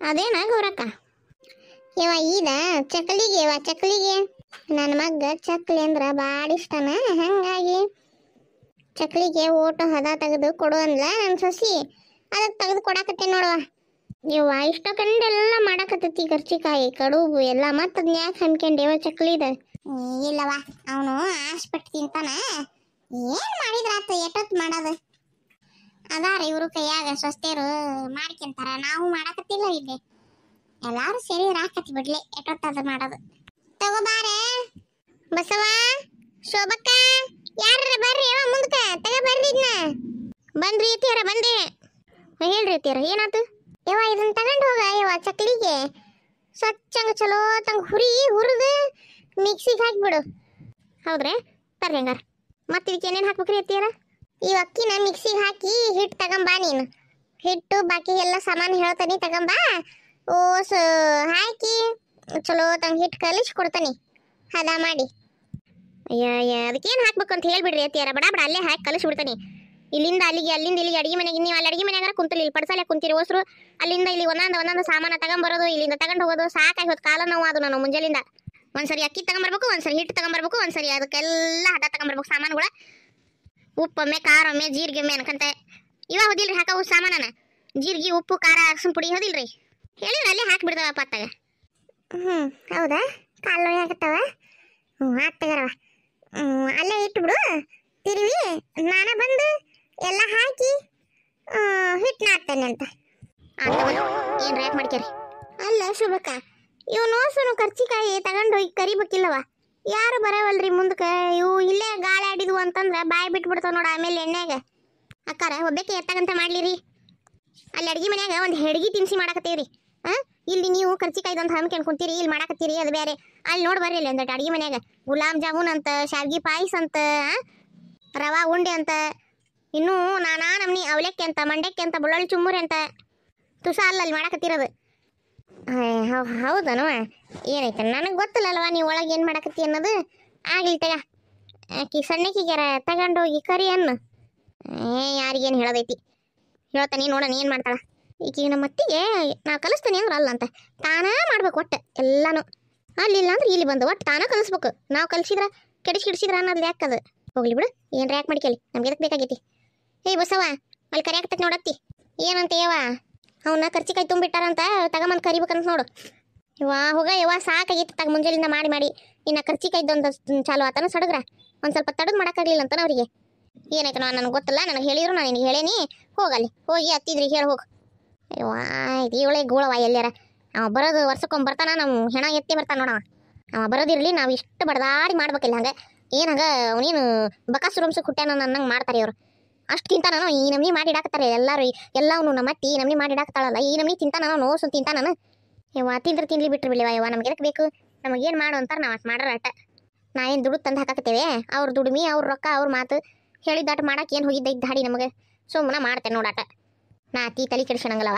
ಅದೇನಾ ಗೌರಕ್ಕ? ಯವ್ವ ಈದ ಚಕ್ಕಲಿಗೆ ಯವ್ವ ಚಕ್ಕಲಿಗೆ. ನನ್ನ ಮಗ್ಗ ಚಕ್ಲಿ ಅಂದ್ರ ಭಾಳ ಇಷ್ಟನ, ಹಂಗಾಗಿ ಚಕ್ಲಿಗೆ ಓಟು ಹದ ತೆಗೆದು ಕೊಡು ಅಂದ್ಲ ನನ್ನ ಸೊಸಿ. ಅದಕ್ಕೆ ತೆಗೆದು ಕೊಡಾಕತ್ತೆ ನೋಡುವ. ಯವ್ವ ಇಷ್ಟ ಕಂಡೆಲ್ಲ ಮಾಡಾಕತ್ತೈತಿ ಕರ್ಚಿಕಾಯಿ ಕಡುಬು ಎಲ್ಲ. ಮತ್ತೆ ಅದನ್ನ ಯಾಕೆ ಹಮ್ಕೊಂಡೇವ ಚಕ್ಲಿದ? ಇಲ್ಲವ ಅವನು ಆಸ್ಪೆಟ್ಟು ತಿಂತಾನ. ಏನು ಮಾಡಿದ್ರಾತ ಎಷ್ಟೊತ್ತು ಮಾಡೋದು? ಅದಾರ ಇವರು ಕೈಯಾಗ ಸ್ವಸ್ಥರು ಮಾಡ್ಕೊಂತಾರ, ನಾವು ಮಾಡಾಕತ್ತಿಲ್ಲ ಇಲ್ಲಿ. ಎಲ್ಲಾರು ಸೇರಿ ರಾಕತಿ ಬಿಡ್ಲಿ ಎಷ್ಟೊತ್ತದ ಮಾಡೋದು. ತಗೋಬಾರೆ ಬಸವ, ಶೋಭಕ್ಕ, ಯಾರ ಬರ್ರಿ ಮುಂದಕ ತಗ ಬರ್ರಿ. ಇದನ್ನ ಬಂದ್ರಿ ಅತ್ತಿಯರ? ಬಂದೆ. ಹೇಳ್ರಿ ಅತ್ತಿಯರ, ಏನಾತು? ಯವ್ವ ಇದನ್ನ ತಗೊಂಡು ಹೋಗ ಯವ್ವ ಚಕ್ಲಿಗೆ. ಸ್ವಚ್ಛಂಗ ಚಲೋ ತಂಗ ಹುರಿದು ಮಿಕ್ಸಿಗೆ ಹಾಕಿಬಿಡು. ಹೌದ್ರಿ, ತರ್ರಿ ಹಂಗಾರ. ಮತ್ತೆ ಇದಕ್ಕೆ ಏನೇನು ಹಾಕ್ಬೇಕ್ರಿ ಅತ್ತಿಯರ? ಈ ಅಕ್ಕಿನ ಮಿಕ್ಸಿಗೆ ಹಾಕಿ ಹಿಟ್ಟು ತಗೊಂಬಾ ನೀನು. ಹಿಟ್ಟು ಬಾಕಿ ಎಲ್ಲ ಸಾಮಾನು ಹೇಳ್ತಾನೆ ತಗೊಂಬಾ. ಓಸ್ ಹಾಕಿ ಚಲೋ ತಂಗ ಹಿಟ್ಟು ಕಲಿಸಿ ಕೊಡ್ತಾನೆ ಹದ ಮಾಡಿ. ಅದಕ್ಕೇನು ಹಾಕ್ಬೇಕು ಅಂತ ಹೇಳ್ಬಿಡ್ರಿ ಅತ್ತಿಯರ. ಬಡ ಬಡ ಅಲ್ಲೇ ಹಾಕಿ ಕಲಿಸ್ಬಿಡ್ತಾನೆ. ಇಲ್ಲಿಂದ ಅಲ್ಲಿಗೆ ಅಲ್ಲಿಂದ ಇಲ್ಲಿಗೆ ಅಡಿಗೆ ಮನೆಗೆ. ನೀವು ಅಲ್ಲಿ ಅಡಿಗೆ ಮನೆಯಾಗ ಕುಂತಲ್ಲಿ ಇಲ್ಲಿ ಪಡ್ಸಲೆ ಕುಂತೀರಿ ಓಸ್ರು. ಅಲ್ಲಿಂದ ಇಲ್ಲಿ ಒಂದೊಂದು ಸಾಮಾನು ತಗೊಂಬರೋದು, ಇಲ್ಲಿಂದ ತಗೊಂಡು ಹೋಗೋದು ಸಾಕಾಗಿ ಹೋದ್ ಕಾಲ ನೋವು ಅದು. ನಾನು ಮುಂಜಾಲಿಂದ ಒಂದ್ಸರಿ ಅಕ್ಕಿ ತಗೊಂಬರ್ಬೇಕು, ಒಂದ್ಸರಿ ಹಿಟ್ಟು ತಗೊಂಬರ್ಬೇಕು, ಒಂದ್ಸರಿ ಅದಕ್ಕೆಲ್ಲ ಹದ ತಗೊಂಬರ್ಬೇಕು ಸಾಮಾನುಗಳ. ಉಪ್ಪೊಮ್ಮೆ ಖಾರ ಒಮ್ಮೆ ಜೀರಿಗೆ ಒಮ್ಮೆ ಅನ್ಕಂತ ಇವ ಹೋದಿಲ್ರಿ ಹಾಕವು ಸಾಮಾನ. ಜೀರಿಗೆ ಉಪ್ಪು ಖಾರ ಅರ್ಶಿನ ಪುಡಿ ಹೋದಿಲ್ರಿ, ಹೇಳಿದ್ರೆ ಅಲ್ಲೇ ಹಾಕಿಬಿಡ್ತಾವ ಪತ್ತಾಗ. ಹೌದಾ? ಕಾಲು ನೋವು ಆಗತ್ತವ. ಆತ್ ತಗರವ. ಅಲ್ಲೇ ಇಟ್ಬಿಡು, ತಿರುವಿ ನಾನ ಬಂದು ಎಲ್ಲ ಹಾಕಿ ಹಿಟ್ಟು ನಾಡ್ತೇನೆ ಅಂತ. ಏನು ರ್ಯಾಕ್ ಮಾಡ್ಕ್ಯಾರಿ? ಅಲ್ಲ ಶುಭಕ್ಕ, ಇವು ನೋಸನು ಕರ್ಚಿಕಾಯಿ ತಗೊಂಡು ಹೋಗಿ ಕರಿಬೇಕಿಲ್ಲವ? ಯಾರು ಬರವಲ್ರಿ ಮುಂದಕ್ಕೆ. ಇವು ಇಲ್ಲೇ ಗಾಳಿ ಆಡಿದ್ವು ಅಂತಂದ್ರೆ ಬಾಯಿ ಬಿಟ್ಬಿಡ್ತಾವ ನೋಡ ಆಮೇಲೆ ಎಣ್ಣೆಗ. ಅಕ್ಕಾರ ಒಬ್ಬಕ್ಕೆ ಎತ್ತಾಗಂತ ಮಾಡ್ಲಿರಿ. ಅಲ್ಲಿ ಅಡ್ಗೆ ಮನ್ಯಾಗ ಒಂದು ಹೆಡ್ಗಿ ತಿನ್ಸಿ ಮಾಡಾಕತ್ತೀವ್ರಿ. ಇಲ್ಲಿ ನೀವು ಕರ್ಚಿಕಾಯ್ದಂತ ಹಮ್ಕೊಂಡು ಕುಂತೀರಿ, ಇಲ್ಲಿ ಮಾಡಾಕತ್ತೀರಿ ಅದು ಬೇರೆ. ಅಲ್ಲಿ ನೋಡಿ ಬರ್ರಿ ಅಲ್ಲಿ ಒಂದಟ್ಟು ಅಡ್ಗೆ ಮನ್ಯಾಗ ಗುಲಾಬ್ ಜಾಮೂನ್ ಅಂತ, ಶಾವ್ಗಿ ಪಾಯಸ ಅಂತ, ರವಾ ಉಂಡೆ ಅಂತ, ಇನ್ನೂ ನಾನಾ ನಮ್ನಿ ಅವಲಕ್ಕಿ ಅಂತ, ಮಂಡಕ್ಕಿ ಅಂತ, ಬೆಳ್ಳುಳ್ಳಿ ಚುಮ್ಮುರಿ ಅಂತ ತುಸ ಅಲ್ಲಿ ಮಾಡಾಕತ್ತಿರೋದು. ಹೌದನು? ಏನೈತೆ ನನಗೆ ಗೊತ್ತಿಲ್ಲಲ್ವ ನೀವು ಒಳಗೆ ಏನು ಮಾಡಾಕತ್ತಿ ಅನ್ನೋದು. ಆಗ್ಲಿ ತಗ, ಆಕಿ ಸಣ್ಣಕ್ಕಿಗ್ಯಾರ ತಗೊಂಡೋಗಿ ಕರಿ ಅನ್ನು. ಯಾರಿಗೇನು ಹೇಳೋದೈತಿ? ಹೇಳ್ತಾನೆ ನೋಡೋಣ ಏನು ಮಾಡ್ತಾಳ. ಈಗೀಗ ನಮ್ಮ ಅತ್ತಿಗೆ ನಾವು ಕಲಿಸ್ತೀನಿ ಅಂದ್ರೆ ಅಲ್ಲ ಅಂತ ತಾನೇ ಮಾಡ್ಬೇಕು ಒಟ್ಟು ಎಲ್ಲಾನು. ಅಲ್ಲಿಲ್ಲ ಅಂದ್ರೆ ಇಲ್ಲಿ ಬಂದು ಒಟ್ಟು ತಾನೇ ಕಲಿಸ್ಬೇಕು. ನಾವು ಕಲಿಸಿದ್ರೆ ಕೆಡಿಸಿಡ್ಸಿದ್ರ ಅನ್ನೋದು ಯಾಕದು? ಹೋಗ್ಲಿ ಬಿಡು, ಏನು ರ್ಯಾಕ್ ಮಾಡ್ಕೇಳಿ, ನಮ್ಗೆ ಎದಕ್ಕೆ ಬೇಕಾಗೈತಿ? ಬಸವ ಅಲ್ಲಿ ಕರಿಯಾಕತ್ತೈತಿ ನೋಡತ್ತಿ. ಏನಂತ ಯವ್ವ ಅವನ್ನ ಕರ್ಚಿಕಾಯಿ ತುಂಬಿಟ್ಟಾರಂತ ತಗೊಂಬಂದು ಕರಿಬೇಕಂತ ನೋಡು. ಹೋಗ ಯವ್ವ ಸಾಕಾಗಿತ್ತು ತಗ ಮುಂಜಾನಿಂದ ಮಾಡಿ. ಇನ್ನು ಕರ್ಚಿಕಾಯ್ದೊಂದು ಚಾಲು ಆತನ ಸಡಗ್ರ ಒಂದು ಸ್ವಲ್ಪ ತಡದ್ ಮಾಡೋಕ್ಕಾಗಲಿಲ್ಲ ಅಂತಾನೆ ಅವರಿಗೆ. ಏನಾಯ್ತು ನನಗೆ ಗೊತ್ತಿಲ್ಲ, ನನಗೆ ಹೇಳಿದ್ರು, ನಾನು ನಿನಗೆ ಹೇಳೇನಿ. ಹೋಗಲ್ಲಿ ಹೋಗಿ ಅತ್ತಿದ್ರಿಗೆ ಹೇಳಿ ಹೋಗು. ಇದು ಇವಳೆ ಗೋಳವ ಎಲ್ಲಾರ. ಅವ ಬರೋದು ವರ್ಷಕ್ಕೊಮ್ಮೆ ಬರ್ತಾನ, ನಮ್ಮ ಹೆಣ ಎತ್ತಿ ಬರ್ತಾನೆ ನೋಡವ. ಅವ ಬರೋದಿರಲಿ, ನಾವು ಇಷ್ಟು ಬಡದಾಡಿ ಮಾಡ್ಬೇಕಿಲ್ಲ. ಹಂಗೆ ಏನಂಗ ಅವನೇನು ಬಕಾಸುರಂಸ ಹುಟ್ಟ್ಯಾನ ಅನ್ನಂಗೆ ಮಾಡ್ತಾರೆ ಇವರು. ಅಷ್ಟು ತಿಂತಾನ ಈ ನಮ್ನಿ ಮಾಡಿಡಾಕ್ತಾರೆ ಎಲ್ಲರೂ. ಎಲ್ಲವನು ನಮ್ಮ ಅತ್ತಿ ನಮ್ನಿ ಮಾಡಿಡಾಕ್ತಾಳಲ್ಲ, ಈ ನಮ್ನಿ ತಿಂತಾನ ನೋಸು ತಿಂತಾನ. ತಿಂದ್ರೆ ತಿನ್ಲಿ ಬಿಟ್ರು ಬಿಳಿವ ಯವ್ವ, ನಮ್ಗೆ ಎದಕ್ಕೆ ಬೇಕು? ನಮಗೇನು ಮಾಡು ಅಂತಾರೆ, ನಾವು ಅಷ್ಟು ಮಾಡ್ರ ಅಟ್ಟ. ನಾ ಏನು ದುಡ್ಡು ತಂದು ಹಾಕಾಕತ್ತೇವೆ? ಅವ್ರ ದುಡಿಮೆ, ಅವ್ರ ರೊಕ್ಕ, ಅವ್ರ ಮಾತು ಹೇಳಿದಾಟ ಮಾಡಕ್ಕೆ ಏನು ಹೋಗಿದ್ದ ದಾಡಿ ನಮಗೆ. ಸುಮ್ಮನೆ ಮಾಡ್ತೇನೆ ನೋಡಾಟ. ನಾ ಅತ್ತಿ ತಲೆ ಕೆಡ್ಸೋಣಂಗಲ್ಲವ.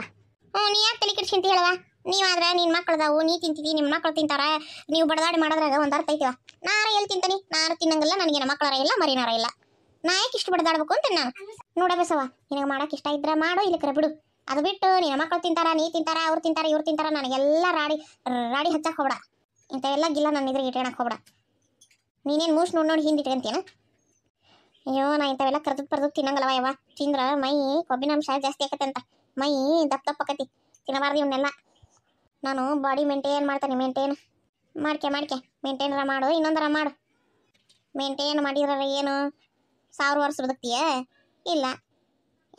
ನೀ ಯಾಕೆ ತಲೆ ಕೆಡ್ಸಿ ಅಂತ ಹೇಳವ? ನೀವಾದ್ರೆ ನಿನ್ನ ಮಕ್ಕಳದಾವು, ನೀ ತಿಂತಿದ್ದಿ, ನಿಮ್ಮ ಮಕ್ಕಳು ತಿಂತಾರ. ನೀವು ಬಡದಾಡಿ ಮಾಡೋದ್ರಾಗ ಒಂದು ಅರ್ಥ ಐತಿವ. ನಾರ ಎಲ್ಲಿ ತಿಂತಾನೆ? ನಾನು ತಿನ್ನಂಗಿಲ್ಲ, ನನಗೇನು ಮಕ್ಕಳಾರ ಇಲ್ಲ, ಮರಿನಾರ ಇಲ್ಲ. ನಾ ಯಾಕೆ ಇಷ್ಟು ಬಡದಾಡ್ಬೇಕು ಅಂತ ನಾನು ನೋಡ ಬಸವ. ನಿನಗೆ ಮಾಡಕ್ಕೆ ಇಷ್ಟ ಇದ್ರೆ ಮಾಡು, ಇಲ್ಲಕ್ರೆ ಬಿಡು. ಅದು ಬಿಟ್ಟು ನಿನ್ನ ಮಕ್ಕಳು ತಿಂತಾರ, ನೀ ತಿಂತಾರ, ಅವ್ರು ತಿಂತಾರ, ಇವ್ರು ತಿಂತಾರ, ನನಗೆಲ್ಲ ರಾಡಿ ಹಚ್ಚಕ್ಕೆ ಹೋಗ್ಬೇಡ. ಇಂಥವೆಲ್ಲ ಗಿಲ್ಲ ನನ್ನ ಇದ್ರಿಗೆ ಇಟ್ಕೊಳಕ್ಕೆ ಹೋಗ್ಬೇಡ. ನೀನೇನು ಮೂಸ್ ನೋಡಿ ಹಿಂದೆ ಇಟ್ಕೊಂತೀನ? ಅಯ್ಯೋ ನಾ ಇಂಥವೆಲ್ಲ ಕರ್ದು ತಿನ್ನಂಗಲ್ಲವ ಯವ್ವ. ತಿಂದ್ರೆ ಮೈ ಕೊಬ್ಬಿನಾಂಶ ಜಾಸ್ತಿ ಆಕತ್ತೆ ಅಂತ, ಮೈ ದಪ್ಪ ಆಕತಿ. ತಿನ್ನಬಾರ್ದು ಇವನ್ನೆಲ್ಲ. ನಾನು ಬಾಡಿ ಮೇಂಟೈನ್ ಮಾಡ್ತಾನೆ. ಮಾಡ್ಕೆ ಮೇಂಟೈನರ ಮಾಡು, ಇನ್ನೊಂದರ ಮಾಡು. ಮೇಂಟೈನ್ ಮಾಡಿದ್ರ ಏನು 1000 ವರ್ಷ ಬದುಕ್ತೀಯ? ಇಲ್ಲ,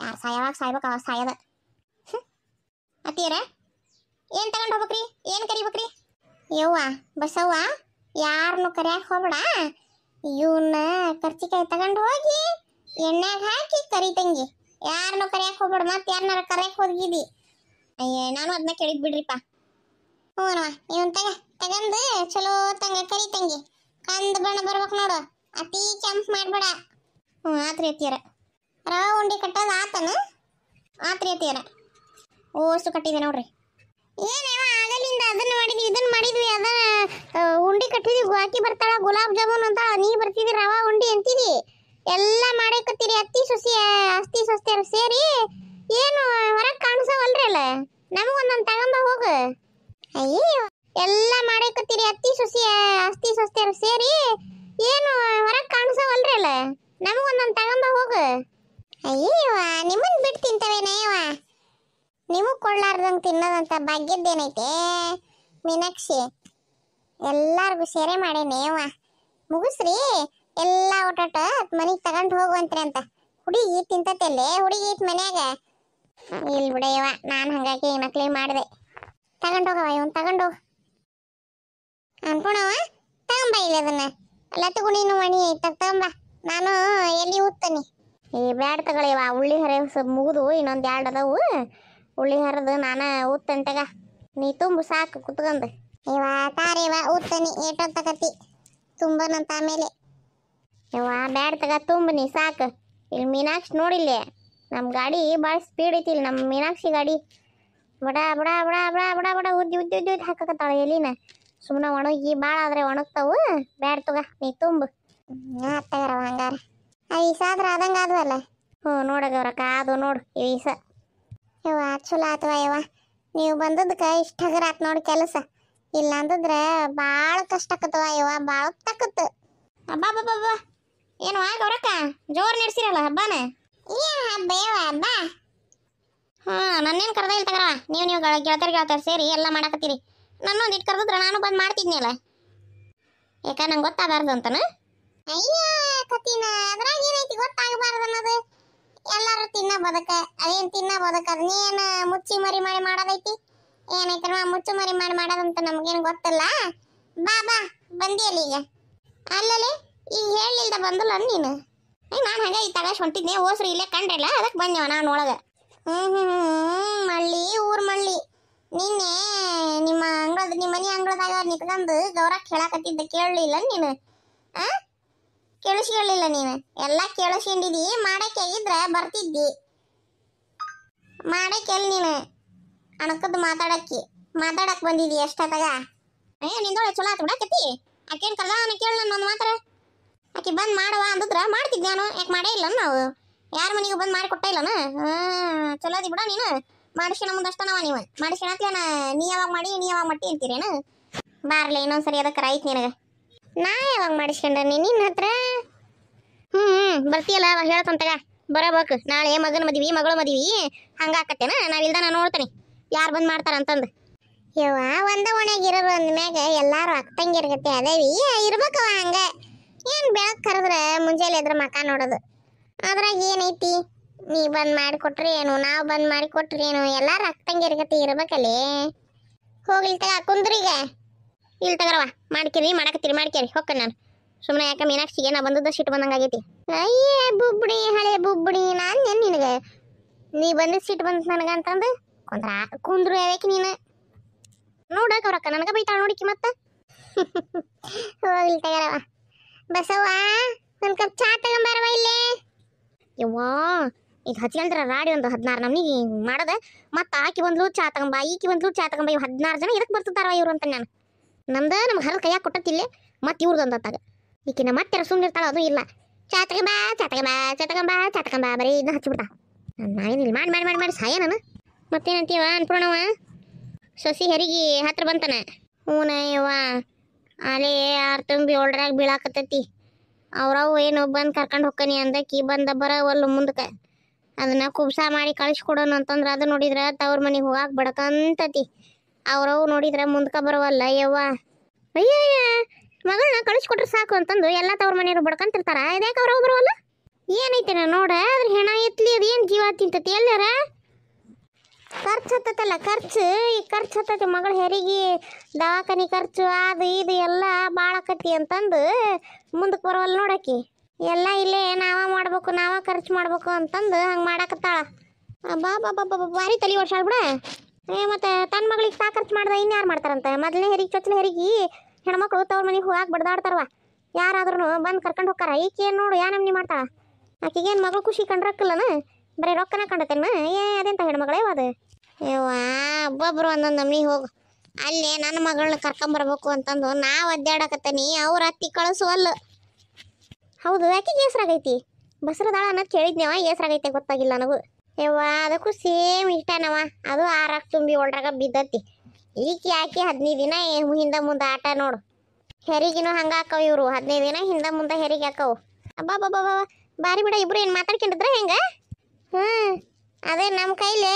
ಯಾರು ಸಾಯವಾಗ ಸಾಯ್ಬೇಕು, ಅವಾಗ ಸಾಯದ. ಅತ್ತೀರ ಏನು ತಗೊಂಡು ಹೋಗ್ಬೇಕ್ರಿ? ಏನು ಕರಿಬೇಕ್ರಿ? ಯವ್ವ ಬಸವ್ವ, ಯಾರನ್ನು ಕರಿಯಾಕೆ ಹೋಗ್ಬೇಡ. ಇವನ್ನ ಕರ್ಚಿಕಾಯಿ ತಗೊಂಡು ಹೋಗಿ ಎಣ್ಣೆಗೆ ಹಾಕಿ ಕರಿ ತಂಗಿ. ಯಾರನ್ನು ಕರಿಯಾಕೆ ಹೋಗ್ಬೇಡ. ಮತ್ತೆ ಯಾರನ್ನಾರ ಕರಿಯಾಕೆ ಹೋಗಿದ್ದಿ? ನಾನು ಅದನ್ನ ಕೇಳಿದ್ ಬಿಡ್ರಿಪ್ಪ. ಹ್ಞೂನವ, ಇವನ್ ತಗಂದು ಚಲೋ ಕರಿ ತಂಗಿ. ಕಂದು ಬಣ್ಣ ಬರ್ಬೇಕು ನೋಡು, ಅತಿ ಕೆಂಪು ಮಾಡ್ಬೇಡ. ಆತ್ರಿ ಅತ್ತಿಯರ. ರವಾ ಉಂಡೆ ಕಟ್ಟೋದು ಆತನ? ಆತ್ರಿ ಅತ್ತಿಯರ. ಓಸು ಕಟ್ಟಿದೆ ನೋಡ್ರಿ. ಏನೇವ ಆಗಲಿಂದ ಅದನ್ನ ಮಾಡಿದ್ವಿ ಇದನ್ನ ಮಾಡಿದ್ವಿ, ಅದನ್ನ ಉಂಡೆ ಕಟ್ಟಿದ್ವಿ. ಹಾಕಿ ಬರ್ತಾಳ ಗುಲಾಬ್ ಜಾಮೂನ್ ಅಂತ, ನೀ ಬರ್ತಿದ್ದಿ ರವಾ ಉಂಡೆ ಅಂತಿದಿ. ಎಲ್ಲ ಮಾಡಕತ್ತೀರಿ ಅತ್ತಿ ಸೊಸೆಯರು ಸೇರಿ ಏನು ಹೊರಗೆ ಕಾಣಿಸವಲ್ರಿ ಅಲ್ಲ ನಮಗೊಂದೊಂದು ತಗೊಂಬ ಹೋಗು ಅಯ್ಯೋ ಎಲ್ಲ ಮಾಡಕತ್ತೀರಿ ಅತ್ತಿ ಸೊಸೆಯರು ಸೇರಿ ಏನು ಹೊರಗೆ ಕಾಣಿಸವಲ್ರಿ ಅಲ್ಲ ನಮಗೊಂದೊಂದು ತಗೊಂಬ ಹೋಗು ಅಯ್ಯೋ ನಿಮ್ಮನ್ ಬಿಟ್ಟು ತಿಂತವೇನೇವ ನಿಮಗ್ ಕೊಡ್ಲಾರ್ದಂಗೆ ತಿನ್ನೋದಂತ ಭಾಗ್ಯದ್ದೇನೈತೆ ಮೀನಾಕ್ಷಿ ಎಲ್ಲಾರ್ಗು ಸೇರೆ ಮಾಡೇನೇವ ಮುಗಿಸ್ರಿ ಎಲ್ಲ ಒಟ್ಟ ಮನೆಗೆ ತಗೊಂಡು ಹೋಗುವಂತ್ರಿ ಅಂತ ಹುಡುಗಿ ತಿಂತತಲ್ಲೇ ಹುಡುಗಿ ಐತ್ ಮನ್ಯಾಗ ಇಲ್ಲಿ ಬಿಡೆಯವ ನಾನು ಹಂಗಾಗಿ ನಕಲಿ ಮಾಡಿದೆ ತಗೊಂಡೋಗವ ಇವನ್ ತಗೊಂಡೋಗ ಅನ್ಕೊಣವ ತಗೊಂಬ ಇಲ್ಲ ಅದನ್ನ ಲತ್ತಗು ನೀನು ಮಣಿ ತಗೊಂಬ ನಾನು ಎಲ್ಲಿ ಊದ್ತಾನೆ ಈ ಬ್ಯಾಡ್ ತಗೊಳಿವ ಉಳ್ಳಿ ಹರ ಮುಗಿದು ಇನ್ನೊಂದು 2 ಅದಾವು ಉಳ್ಳಿ ಹರಿದು ನಾನು ಊದ್ತೇನೆ ತಗ ನೀ ತುಂಬು ಸಾಕು ಕುತ್ಕೊಂಡು ಇವ ತಾರೇವ ಊದ್ತಾನೆ ಏಟೋ ತಗತಿ ತುಂಬನಂತ ಆಮೇಲೆ ಇವ ಬ್ಯಾಡ್ ತಗ ತುಂಬ ನೀ ಸಾಕು ಇಲ್ಲಿ ಮೀನಾಕ್ಷಿ ನೋಡಿಲ್ಲೇ ನಮ್ಮ ಗಾಡಿ ಭಾಳ ಸ್ಪೀಡ್ ಐತಿ ಇಲ್ಲಿ ನಮ್ಮ ಮೀನಾಕ್ಷಿ ಗಾಡಿ ಬಡ ಬಡ ಬಡ ಬಡ ಬಡ ಬಡ ಉದ್ದಿ ಹಾಕಕತ್ತಾಳ ಎಲಿನ ಸುಮ್ಮನೆ ಒಣಗಿ ಭಾಳ ಆದ್ರೆ ಒಣಗ್ತಾವು ಬ್ಯಾಡ್ ತಗ ನೀ ತುಂಬು ತಗರವ ಹಂಗಾರ ಈಸ ಆದ್ರೆ ಆದಂಗೆ ಆದ್ವಲ್ಲ ಹ್ಞೂ ನೋಡಗವ್ರಕ್ಕ ಅದು ನೋಡು ಈಸ ಯವ್ವ ಚಲೋ ಆತ್ವ ಯವ್ವ ನೀವು ಬಂದದಕ್ಕೆ ಇಷ್ಟ ಹಗರ ಆತ್ ನೋಡಿ ಕೆಲಸ ಇಲ್ಲ ಅಂದಿದ್ರೆ ಭಾಳ ಕಷ್ಟ ಆಕತ್ತವ ಯವ್ವ ಭಾಳ ತಕ್ಕತ್ತು ಹಬ್ಬ ಹಬ್ಬ ಏನು ಗೌರಕ್ಕ ಜೋರು ನಡೆಸಿರಲ್ಲ ಹಬ್ಬನ ಏನು ಹಬ್ಬ ಯವ್ವ ಹಬ್ಬ ಹಾಂ ನನ್ನೇನು ಕರೆದ ಇಲ್ಲ ತಗರವ ನೀವು ಗೆಳತಿಯರು ಸೇರಿ ಎಲ್ಲ ಮಾಡಕತ್ತೀರಿ ನನ್ನೊಂದು ಇಟ್ಟು ಕರೆದಿದ್ರೆ ನಾನು ಬಂದು ಮಾಡ್ತಿದ್ನಲ್ಲ ಯಾಕ ನಂಗೆ ಗೊತ್ತಾಗಬಾರ್ದು ಅಂತನ ಅಯ್ಯ ಕತ್ತಿನ ಅದ್ರಾಗ ಏನೈತಿ ಗೊತ್ತಾಗಬಾರ್ದು ಅನ್ನೋದು ಎಲ್ಲರೂ ತಿನ್ನ ಬದಕ ಅದೇನು ತಿನ್ನ ಬದಕ ಅದನ್ನೇನು ಮುಚ್ಚಿ ಮರಿ ಮಾಡಿ ಮಾಡೋದೈತಿ ಏನೈತನ ಮುಚ್ಚು ಮರಿ ಮಾಡಿ ಮಾಡೋದಂತ ನಮಗೇನು ಗೊತ್ತಿಲ್ಲ ಬಾ ಬಂದಿಯಲ್ಲಿ ಈಗ ಅಲ್ಲಲ್ಲಿ ಈಗ ಹೇಳಿಲ್ದ ಬಂದಲ್ಲ ನೀನು ನಾನು ಹಂಗೆ ಈ ತಗಸ್ ಹೊಂಟಿದ್ನೆ ಹೋಸ್ರಿ ಇಲ್ಲೇ ಕಂಡ್ರಲ್ಲ ಅದಕ್ಕೆ ಬಂದೇವ ನಾನು ಒಳಗೆ ಮಳ್ಳಿ ಊರ್ ಮಳ್ಳಿ ನಿನ್ನೆ ನಿಮ್ಮ ಮನೆ ಅಂಗಳದಾಗ ನಿಂತ್ಕೊಂಡು ಗೌರಕ್ಕೆ ಹೇಳಕತ್ತಿದ್ದ ಕೇಳಲಿಲ್ಲ ನೀನು ಆ ಕೇಳಿಸ್ಕೊಳ್ಳಿಲ್ಲ ನೀನು ಎಲ್ಲ ಕೇಳಿಸ್ಕೊಂಡಿದ್ದಿ ಮಾಡಕ್ಕೆ ಇದ್ರೆ ಬರ್ತಿದ್ದಿ ಮಾಡಕ್ಕೆ ಎಲ್ಲಿ ನೀನು ಅಣಕದ್ದು ಮಾತಾಡಕ್ಕೆ ಬಂದಿದ್ದಿ ಎಷ್ಟೊತ್ತಾಗ ನಿಂದೊಳೆ ಚಲೋ ಆತು ಬಿಡಕತ್ತಿ ಆಕೇನು ಕಲ್ಲಾವನ್ನ ಕೇಳ ನನ್ನ ಮಾತ್ರ ಆಕೆ ಬಂದು ಮಾಡವ ಅಂದಿದ್ರೆ ಮಾಡ್ತಿದ್ದೆ ನಾನು ಯಾಕೆ ಮಾಡೇ ಇಲ್ಲ ನಾವು ಯಾರ ಮನೆಗೂ ಬಂದು ಮಾಡಿ ಕೊಟ್ಟ ಇಲ್ಲನ ಚಲೋ ಅದಿ ಬಿಡ ನೀನು ಮಾಡಿಸ್ಕೊಳ ಮುಂದಷ್ಟನವ ನೀವು ಮಾಡಿಸ್ಕೊಳತ್ಲೇನ ನೀ ಯಾವಾಗ ಮಟ್ಟಿ ಅಂತೀರೇನು ಬಾರ್ಲೆ ಇನ್ನೊಂದ್ಸರಿ ಅದಕ್ಕೆ ರೈತ್ ನಿನಗೆ ನಾ ಯಾವಾಗ ಮಾಡಿಸ್ಕೊಂಡೆ ನಿನ್ನ ಹತ್ರ ಬರ್ತೀಯಲ್ಲ ಅವಾಗ ಹೇಳ್ತಂತಗ ಬರಬೇಕು ನಾಳೆ ಮಗನ ಮಗಳು ಮದ್ವಿ ಹಂಗಾಕತ್ತೇನ ನಾವಿಲ್ದ ನಾನು ನೋಡ್ತೇನೆ ಯಾರು ಬಂದು ಮಾಡ್ತಾರಂತಂದು ಯವ್ವ ಒಂದ ಓಣ್ಯಾಗ ಇರೋರು ಅಂದ್ಮ್ಯಾಗ ಎಲ್ಲಾರು ಅಕ್ಕಂಗಿರ್ಗತ್ತೆ ಅದೇವಿ ಇರ್ಬೇಕವ ಹಂಗ ಏನು ಬೆಳಗ್ಗೆ ಕರೆದ್ರೆ ಮುಂಜಾನೆ ಎದ್ರ ಮಕ ನೋಡೋದು ಅದ್ರಾಗ ಏನೈತಿ ನೀ ಬಂದು ಮಾಡಿಕೊಟ್ರಿ ಏನು ನಾವು ಬಂದು ಮಾಡಿಕೊಟ್ರಿ ಏನು ಎಲ್ಲಾರು ಅಕ್ಕಂಗಿರ್ಗತ್ತೆ ಇರ್ಬೇಕಲ್ಲಿ ಹೋಗ್ಲಿ ತಗ ಕುಂದ್ರೀಗ ಇಲ್ಲಿ ತಗರವ ಮಾಡಕತ್ತೀರಿ ಮಾಡ್ಕೇರಿ ಹೊಕ್ಕ ನಾನು ಸುಮ್ಮನೆ ಯಾಕೆ ಮೀನಾಕ್ಷಿಗೆ ನಾ ಬಂದದ್ದು ಸಿಟ್ಟು ಬಂದಂಗೆ ಆಗೈತಿ ಅಯ್ಯೇ ಬುಬ್ಬಡಿ ಹಳೆ ಬುಬ್ಬಡಿ ನಾನು ನಿನಗೆ ನೀ ಬಂದಿದ್ದು ಸಿಟ್ಟು ಬಂದ ನನಗೆ ಅಂತಂದು ಕುಂದ್ರು ಯಾಕೆ ನೀನು ನೋಡಕ್ಕೆ ಅವ್ರಕ್ಕ ನನಗೆ ಬೈತಾಳ ನೋಡಿಕಿ ಮತ್ತೆ ಹೋಗ್ಲಿ ತಗರವ ಬಸವ್ವ ಒಂದು ಕಪ್ ಚಾ ತಗೊಂಬಾರವ ಇಲ್ಲೇ ಯವ್ವಾ ಈಗ ಹಚ್ಕೊಂಡ್ರ ರಾಡಿ ಒಂದು 16 ನಮ್ನಿಗೆ ಮಾಡೋದ ಮತ್ತೆ ಆಕಿ ಬಂದ್ಲು ಚಾ ತಗೊಂಬ ಈಕಿ ಬಂದ್ಲು ಚಾ ತಗೊಂಬ ಇವ್ 16 ಜನ ಇದಕ್ಕೆ ಬರ್ತಿರ್ತಾರ ಇವ್ರು ಅಂತ ನಾನು ನಮ್ಗೆ ಹರದ ಕೈಯಾಗ ಕೊಟ್ಟತ್ತಿಲ್ಲ ಮತ್ತೆ ಇವ್ರದ್ದು ಅಂತಾಗ ಈಕಿನ ಮತ್ತೆ ಸುಮ್ಮನೆ ಇರ್ತಾಳ ಅದು ಇಲ್ಲ ಚಾ ತಗೊಂಬ ಬರೀ ಇದನ್ನ ಹಚ್ಚಿಬಿಡ್ತಾ ನಾನೇನಿಲ್ಲ ಮಾಡಿ ಸಾಯ ನಾನು ಮತ್ತೇನಂತೀವ ಅನ್ಪೂರ್ಣವ ಸೊಸಿ ಹೆರಿಗೆ ಹತ್ರ ಬಂತಾನ ಹೂನ ಯವ್ವ ಅಲೇ 6 ತುಂಬಿ 7ರಾಗ ಬೀಳಾಕತ್ತೈತಿ ಅವ್ರವು ಏನು ಬಂದು ಕರ್ಕೊಂಡು ಹೋಗ್ಕನಿ ಅಂದಕಿ ಬಂದ ಬರವಲ್ಲು ಮುಂದಕ್ಕೆ ಅದನ್ನ ಕುಬ್ಸ ಮಾಡಿ ಕಳಿಸ್ಕೊಡೋಣ ಅಂತಂದ್ರೆ ಅದು ನೋಡಿದ್ರೆ ತವ್ರ ಮನೆಗೆ ಹೋಗಾಕ ಬಡಕಂತತಿ ಅವ್ರವು ನೋಡಿದ್ರೆ ಮುಂದಕ್ಕೆ ಬರವಲ್ಲ ಯವ್ವ ಅಯ್ಯಯ್ಯ ಮಗಳನ್ನ ಕಳಿಸ್ಕೊಟ್ರೆ ಸಾಕು ಅಂತಂದು ಎಲ್ಲ ತವ್ರ ಮನೆಯವರು ಬಡ್ಕಂತಿರ್ತಾರ ಇದ್ಯಾಕೆ ಅವ್ರವು ಬರವಲ್ಲ ಏನೈತೆ ನೋಡ ಅದ್ರ ಹೆಣ ಎತ್ಲಿ ಅದೇನು ಜೀವ ತಿಂತತಿ ಎಲ್ಲಾರ ಖರ್ಚು ಹತ್ತಲ್ಲ ಖರ್ಚು ಹತ್ತತಿ ಮಗಳ ಹೆರಿಗೆ ದವಾಖಾನಿ ಖರ್ಚು ಅದು ಇದು ಎಲ್ಲ ಭಾಳಕತಿ ಅಂತಂದು ಮುಂದಕ್ಕೆ ಬರೋವಲ್ಲ ನೋಡಕ್ಕಿ ಎಲ್ಲ ಇಲ್ಲೇ ನಾವ ಖರ್ಚು ಮಾಡ್ಬೇಕು ಅಂತಂದು ಹಂಗೆ ಮಾಡಾಕತ್ತಾಳ ಬಾ ಭಾರಿ ತಲೆ ವರ್ಷಾಳ ಬಿಡ ಮತ್ತೆ ತನ್ನ ಮಗಳಿಗೆ ತಾ ಖರ್ಚು ಮಾಡ್ದ ಇನ್ಯಾರು ಮಾಡ್ತಾರಂತ ಮೊದಲನೇ ಚೊಚ್ಚಲ ಹೆರಿಗೆ ಹೆಣ್ಮಕ್ಳು ತವ್ರ ಮನೆಗೆ ಹೋಗಾಕ ಬಡ್ದಾಡ್ತಾರವ ಯಾರಾದ್ರೂ ಬಂದು ಕರ್ಕೊಂಡು ಹೋಗ್ತಾರ ಈಕೆ ಏನು ನೋಡು ನಮ್ನಿ ಮಾಡ್ತಾಳ ಆಕೆಗೇನು ಮಗಳು ಖುಷಿ ಕಂಡ್ರಕ್ಕಿಲ್ಲನ ಬರೀ ರೊಕ್ಕನ ಕಂಡತೇನ ಅದೆಂತ ಹೆಣ್ಮಗಳೇ ಅದು ಯವ್ವ ಒಬ್ಬೊಬ್ರು ಒಂದೊಂದು ನಮ್ನಿ ಹೋಗು ಅಲ್ಲೇ ನನ್ನ ಮಗಳನ್ನ ಕರ್ಕೊಂಬರ್ಬೇಕು ಅಂತಂದು ನಾವು ಅಡ್ಡಾಡಕತ್ತೀನಿ ಅವ್ರ ಅತ್ತಿ ಕಳಿಸುವಲ್ಲ ಹೌದು ಆಕಿಗೆ ಹೆಸ್ರಾಗೈತಿ ಬಸರದಾಳ ಅನ್ನೋದು ಕೇಳಿದ್ನೇವ ಹೆಸ್ರಾಗೈತೆ ಗೊತ್ತಾಗಿಲ್ಲ ನನಗೂ ಯವ್ವ ಅದಕ್ಕೂ ಸೇಮ್ ಇಷ್ಟನವ ಅದು ಆರಾಗ ತುಂಬಿ ಒಳ್ರಾಗ ಬಿದ್ದತಿ ಈಕಿ ಆಕಿ 15 ದಿನ ಹಿಂದ ಮುಂದೆ ಆಟ ನೋಡು ಹೆರಿಗಿನೂ ಹಂಗ ಹಾಕವ್ ಇವ್ರು 15 ದಿನ ಹಿಂದ ಮುಂದೆ ಹೆರಿಗೆ ಹಾಕವು ಅಬ್ಬಾ ಬಾರಿ ಬಿಡ ಇಬ್ರು ಏನು ಮಾತಾಡ್ಕೊಂಡಿದ್ರ ಹೆಂಗ ಅದೇ ನಮ್ಮ ಕೈಲೇ